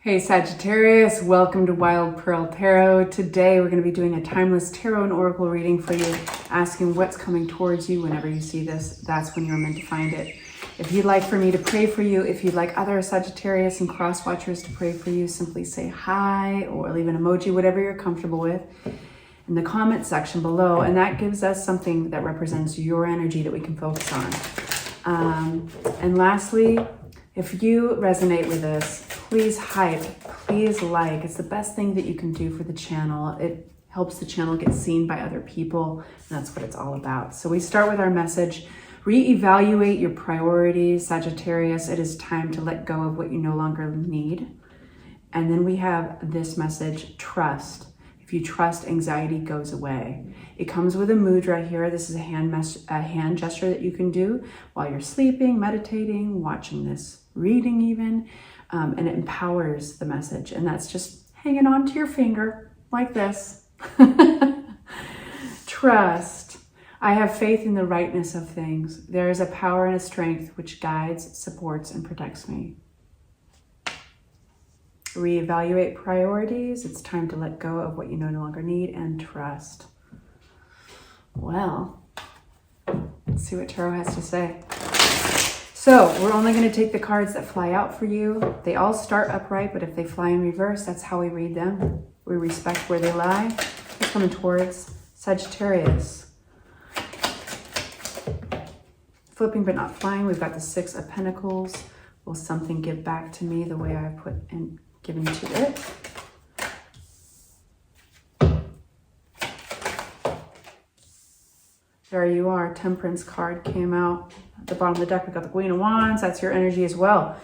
Hey Sagittarius, welcome to Wild Pearl Tarot. Today we're going to be doing a timeless tarot and oracle reading for you, asking what's coming towards you. Whenever you see this, that's when you're meant to find it. If you'd like for me to pray for you, if you'd like other Sagittarius and cross watchers to pray for you, simply say hi or leave an emoji, whatever you're comfortable with, in the comment section below. And that gives us something that represents your energy that we can focus on. And lastly, if you resonate with this, please hype, please like. It's the best thing that you can do for the channel. It helps the channel get seen by other people, and that's what it's all about. So we start with our message. Reevaluate your priorities, Sagittarius. It is time to let go of what you no longer need. And then we have this message, trust. If you trust, anxiety goes away. It comes with a mudra here. This is a hand gesture that you can do while you're sleeping, meditating, watching this reading even, and it empowers the message. And that's just hanging on to your finger like this. Trust. I have faith in the rightness of things. There is a power and a strength which guides, supports, and protects me. Reevaluate priorities. It's time to let go of what you no longer need and trust. Well, let's see what Tarot has to say. So we're only going to take the cards that fly out for you. They all start upright, but if they fly in reverse, that's how we read them. We respect where they lie. They're coming towards Sagittarius. Flipping but not flying, we've got the Six of Pentacles. Will something give back to me the way I put and given to it? There you are. Temperance card came out. At the bottom of the deck, we've got the Queen of Wands. That's your energy as well.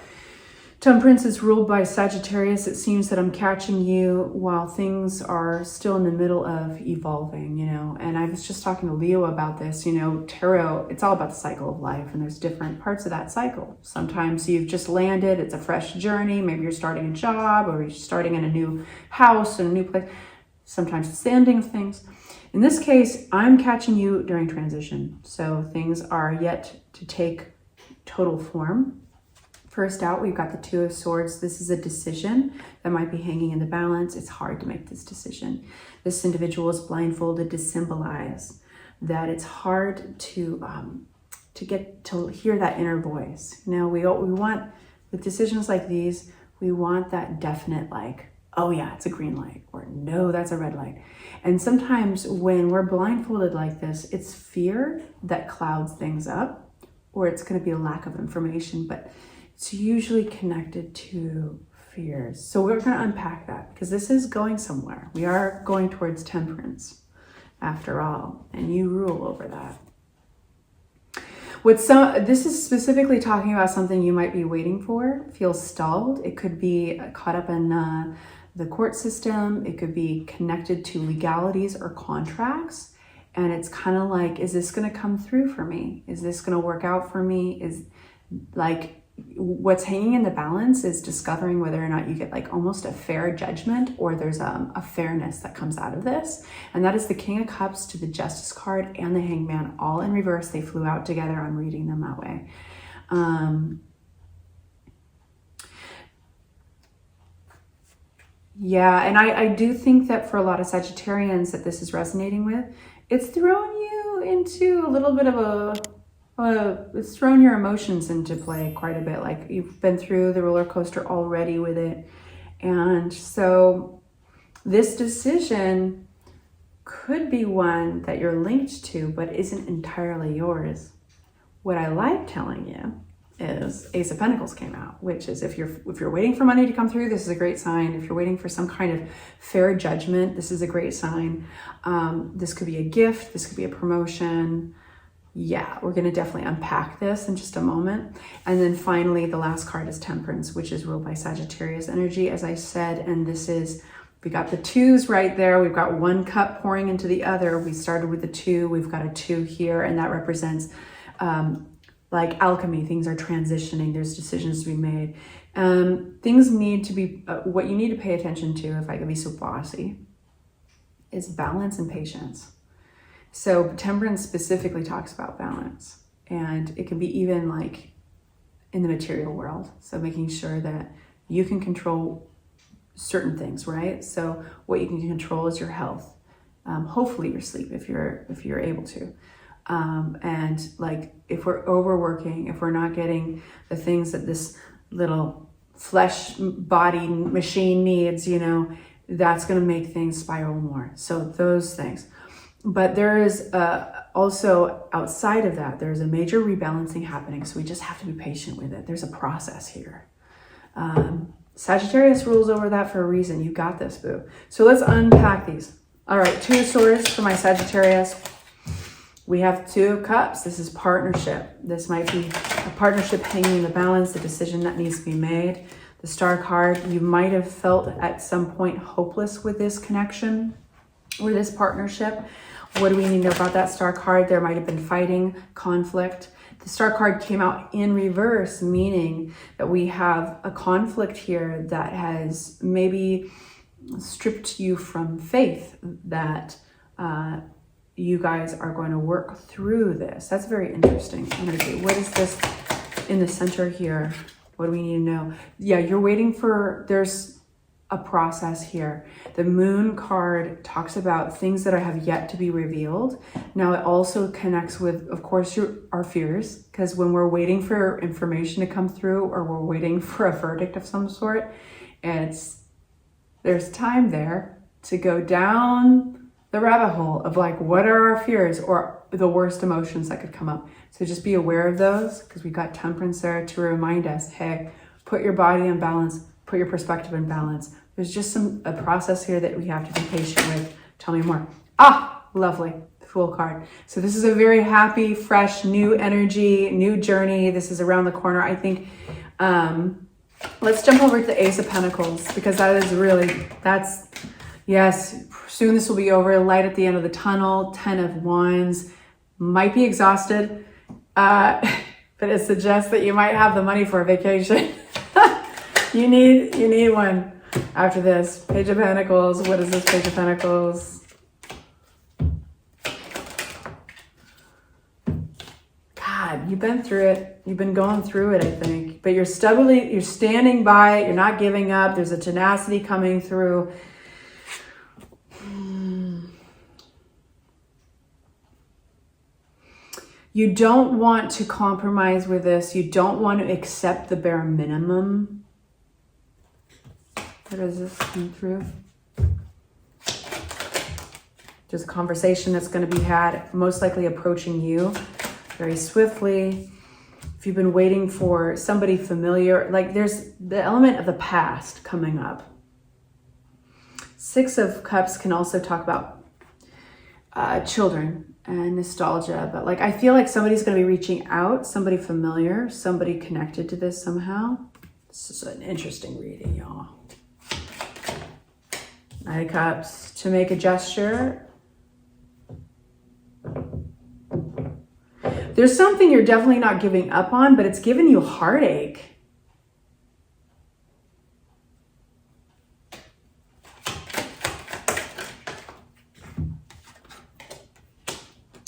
Temperance is ruled by Sagittarius. It seems that I'm catching you while things are still in the middle of evolving, you know. And I was just talking to Leo about this, you know, tarot, it's all about the cycle of life, and there's different parts of that cycle. Sometimes you've just landed, it's a fresh journey. Maybe you're starting a job, or you're starting in a new house, in a new place. Sometimes it's the ending of things. In this case, I'm catching you during transition. So things are yet to take total form. First out, we've got the Two of Swords. This is a decision that might be hanging in the balance. It's hard to make this decision. This individual is blindfolded to symbolize that it's hard to get to hear that inner voice. You know, we want, with decisions like these, we want that definite, like, oh yeah, it's a green light, or no, that's a red light. And sometimes when we're blindfolded like this, it's fear that clouds things up, or it's going to be a lack of information, but it's usually connected to fears. So we're going to unpack that, because this is going somewhere. We are going towards temperance after all, and you rule over that. This is specifically talking about something you might be waiting for, feel stalled. It could be caught up in the court system. It could be connected to legalities or contracts. And it's kind of like, is this going to come through for me? Is this going to work out for me? Is like, what's hanging in the balance is discovering whether or not you get like almost a fair judgment, or there's a fairness that comes out of this. And that is the King of Cups to the Justice card and the Hangman, all in reverse. They flew out together. I'm reading them that way. Yeah, and I do think that for a lot of Sagittarians that this is resonating with, it's thrown you into a little bit of it's thrown your emotions into play quite a bit. Like, you've been through the roller coaster already with it. And so this decision could be one that you're linked to, but isn't entirely yours. What I like telling you is Ace of Pentacles came out, which is if you're waiting for money to come through, this is a great sign. If you're waiting for some kind of fair judgment, this is a great sign. This could be a gift. This could be a promotion. Yeah, we're going to definitely unpack this in just a moment. And then finally, the last card is Temperance, which is ruled by Sagittarius energy, as I said. And this is, we got the twos right there. We've got one cup pouring into the other. We started with the two. We've got a two here, and that represents like alchemy. Things are transitioning. There's decisions to be made. Things need to be, what you need to pay attention to, if I can be so bossy, is balance and patience. So Temperance specifically talks about balance, and it can be even like in the material world. So making sure that you can control certain things, right? So what you can control is your health. Hopefully your sleep if you're able to. And like if we're overworking, if we're not getting the things that this little flesh body machine needs, you know, that's going to make things spiral more. So those things. But there is also outside of that, there's a major rebalancing happening. So we just have to be patient with it. There's a process here. Sagittarius rules over that for a reason. You got this, boo. So let's unpack these. All right, 2 of Swords for my Sagittarius. We have 2 of Cups. This is partnership. This might be a partnership hanging in the balance, the decision that needs to be made. The Star card, you might have felt at some point hopeless with this connection, with this partnership. What do we need to know about that Star card? There might have been fighting, conflict. The Star card came out in reverse, meaning that we have a conflict here that has maybe stripped you from faith that you guys are going to work through this. That's very interesting energy. What is this in the center here? What do we need to know? Yeah, you're waiting for, there's a process here. The Moon card talks about things that have yet to be revealed. Now it also connects with, of course, our fears, because when we're waiting for information to come through or we're waiting for a verdict of some sort, there's time there to go down the rabbit hole of like, what are our fears or the worst emotions that could come up? So just be aware of those, because we got Temperance there to remind us, hey, put your body in balance, put your perspective in balance. There's just a process here that we have to be patient with. Tell me more. Ah, lovely. Fool card. So this is a very happy, fresh, new energy, new journey. This is around the corner. I think, let's jump over to the Ace of Pentacles, because that is really, yes, soon this will be over. Light at the end of the tunnel. 10 of Wands. Might be exhausted, but it suggests that you might have the money for a vacation. You need one after this. Page of Pentacles. What is this Page of Pentacles? God, you've been through it. You've been going through it, I think. But you're standing by it. You're not giving up. There's a tenacity coming through. You don't want to compromise with this. You don't want to accept the bare minimum. What does this come through? There's a conversation that's going to be had, most likely approaching you very swiftly. If you've been waiting for somebody familiar, like there's the element of the past coming up. 6 of Cups can also talk about children and nostalgia, but like I feel like somebody's going to be reaching out, somebody familiar, somebody connected to this somehow. This is an interesting reading, y'all. 9 of Cups, to make a gesture. There's something you're definitely not giving up on, but it's giving you heartache.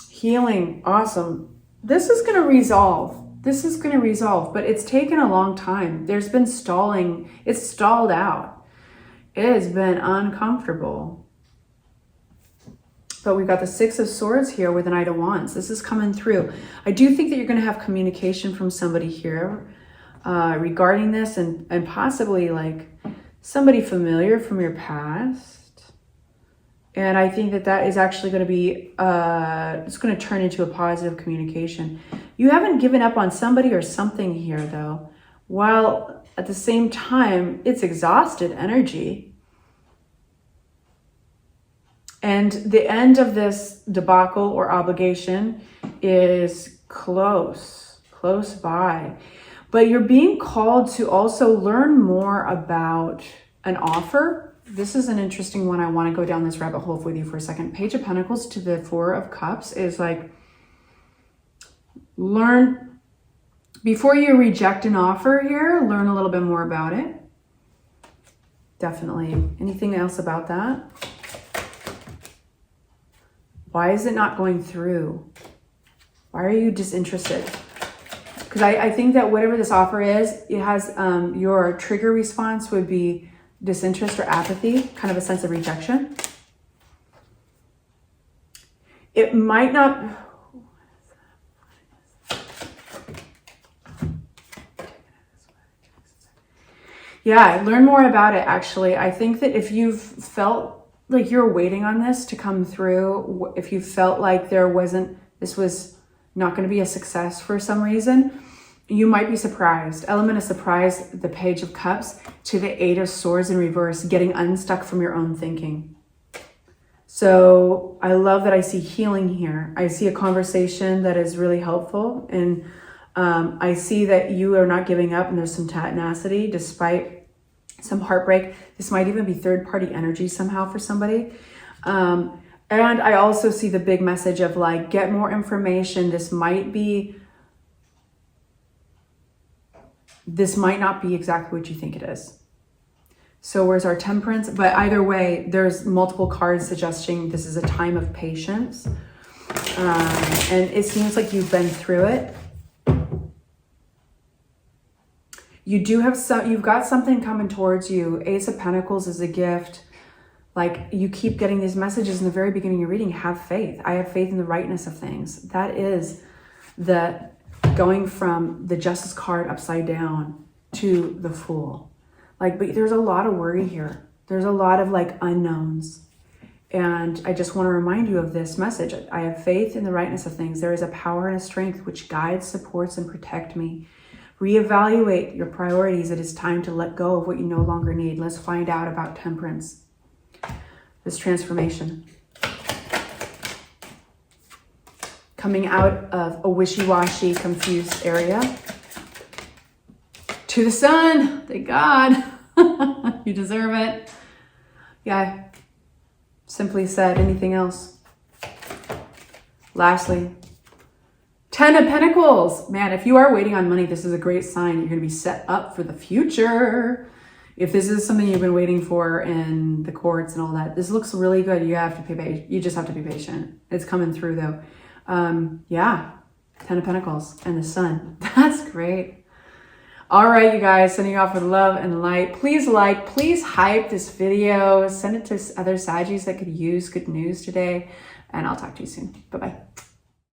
Healing, awesome. This is going to resolve. This is going to resolve, but it's taken a long time. There's been stalling. It's stalled out. It has been uncomfortable. But we've got the 6 of Swords here with the Knight of Wands. This is coming through. I do think that you're going to have communication from somebody here regarding this, and possibly like somebody familiar from your past. And I think that that is actually going to be, it's going to turn into a positive communication. You haven't given up on somebody or something here, though, while at the same time, it's exhausted energy. And the end of this debacle or obligation is close by. But you're being called to also learn more about an offer. This is an interesting one. I want to go down this rabbit hole with you for a second. Page of Pentacles to the 4 of Cups is like, learn, before you reject an offer here, learn a little bit more about it. Definitely. Anything else about that? Why is it not going through? Why are you disinterested? Because I think that whatever this offer is, it has your trigger response would be disinterest or apathy, kind of a sense of rejection. It might not... Yeah, learn more about it, actually. I think that if you've felt like you're waiting on this to come through, if you felt like this was not going to be a success for some reason, you might be surprised. Element of surprise, the Page of Cups to the Eight of Swords in reverse, getting unstuck from your own thinking. So I love that I see healing here. I see a conversation that is really helpful, and I see that you are not giving up, and there's some tenacity despite some heartbreak. This might even be third-party energy somehow for somebody. And I also see the big message of like, get more information. This might not be exactly what you think it is. So where's our Temperance? But either way, there's multiple cards suggesting this is a time of patience. And it seems like you've been through it. You've got something coming towards you. Ace of Pentacles is a gift. Like, you keep getting these messages in the very beginning of your reading. Have faith. I have faith in the rightness of things. That is the going from the Justice card upside down to the Fool. Like, but there's a lot of worry here. There's a lot of like unknowns. And I just want to remind you of this message. I have faith in the rightness of things. There is a power and a strength which guides, supports, and protect me. Reevaluate your priorities. It is time to let go of what you no longer need. Let's find out about Temperance. This transformation. Coming out of a wishy-washy, confused area to the Sun. Thank God. You deserve it. Yeah. Simply said. Anything else? Lastly, Ten of Pentacles. Man, if you are waiting on money, this is a great sign. You're going to be set up for the future. If this is something you've been waiting for in the courts and all that, this looks really good. You just have to be patient. It's coming through though. Yeah. Ten of Pentacles and the Sun. That's great. All right, you guys, sending you off with love and light. Please please hype this video. Send it to other Saggies that could use good news today. And I'll talk to you soon. Bye-bye.